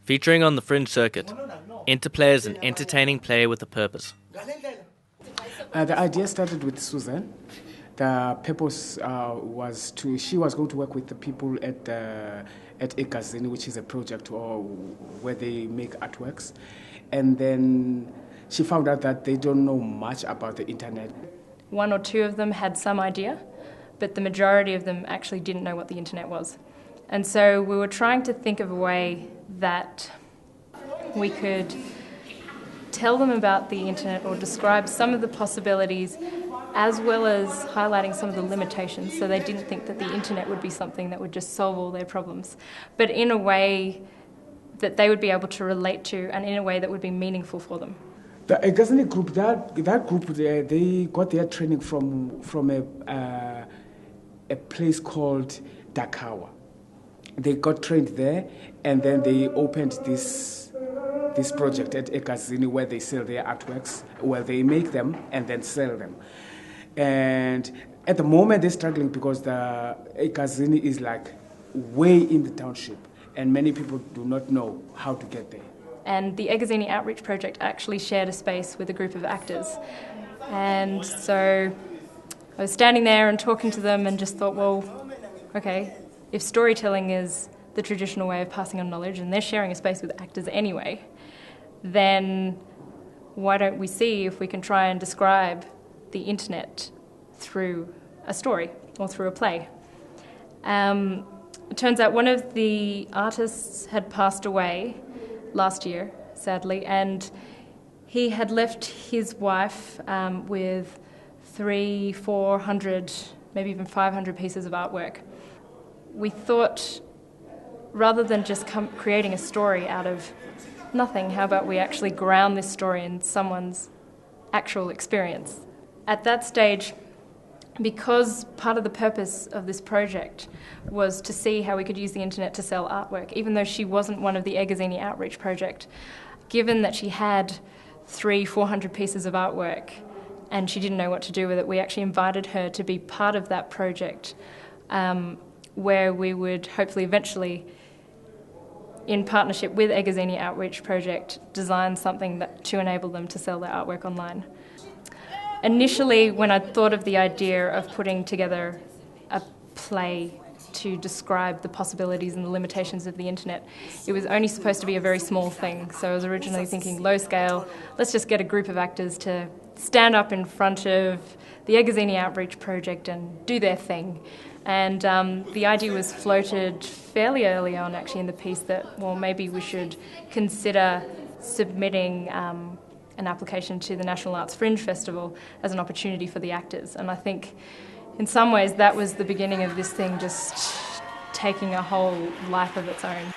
Featuring on the Fringe circuit, Interplay is an entertaining play with a purpose. The idea started with Susan. The purpose was she was going to work with the people at Egazini, which is a project where they make artworks. And then she found out that they don't know much about the internet. One or two of them had some idea, but the majority of them actually didn't know what the internet was. And so we were trying to think of a way that we could tell them about the internet or describe some of the possibilities, as well as highlighting some of the limitations, so they didn't think that the internet would be something that would just solve all their problems, but in a way that they would be able to relate to and in a way that would be meaningful for them. The Egazini group, that group, they got their training from a place called Dakawa. They got trained there, and then they opened this project at Egazini where they sell their artworks, where they make them and then sell them. And at the moment they're struggling because the Egazini is like way in the township, and many people do not know how to get there. And the Egazini Outreach Project actually shared a space with a group of actors. And so I was standing there and talking to them and just thought, well, okay, if storytelling is the traditional way of passing on knowledge and they're sharing a space with actors anyway, then why don't we see if we can try and describe the internet through a story or through a play. It turns out one of the artists had passed away last year, sadly, and he had left his wife with 300, 400, maybe even 500 pieces of artwork. We thought, rather than just creating a story out of nothing, how about we actually ground this story in someone's actual experience? At that stage, because part of the purpose of this project was to see how we could use the internet to sell artwork, even though she wasn't one of the Egazini Outreach Project, given that she had 300-400 pieces of artwork and she didn't know what to do with it, we actually invited her to be part of that project, where we would hopefully eventually, in partnership with Egazini Outreach Project, design something to enable them to sell their artwork online. Initially, when I thought of the idea of putting together a play to describe the possibilities and the limitations of the internet, it was only supposed to be a very small thing. So I was originally thinking low scale, let's just get a group of actors to stand up in front of the Egazini Outreach Project and do their thing. And the idea was floated fairly early on, actually, in the piece that, well, maybe we should consider submitting an application to the National Arts Fringe Festival as an opportunity for the actors. And I think in some ways that was the beginning of this thing just taking a whole life of its own.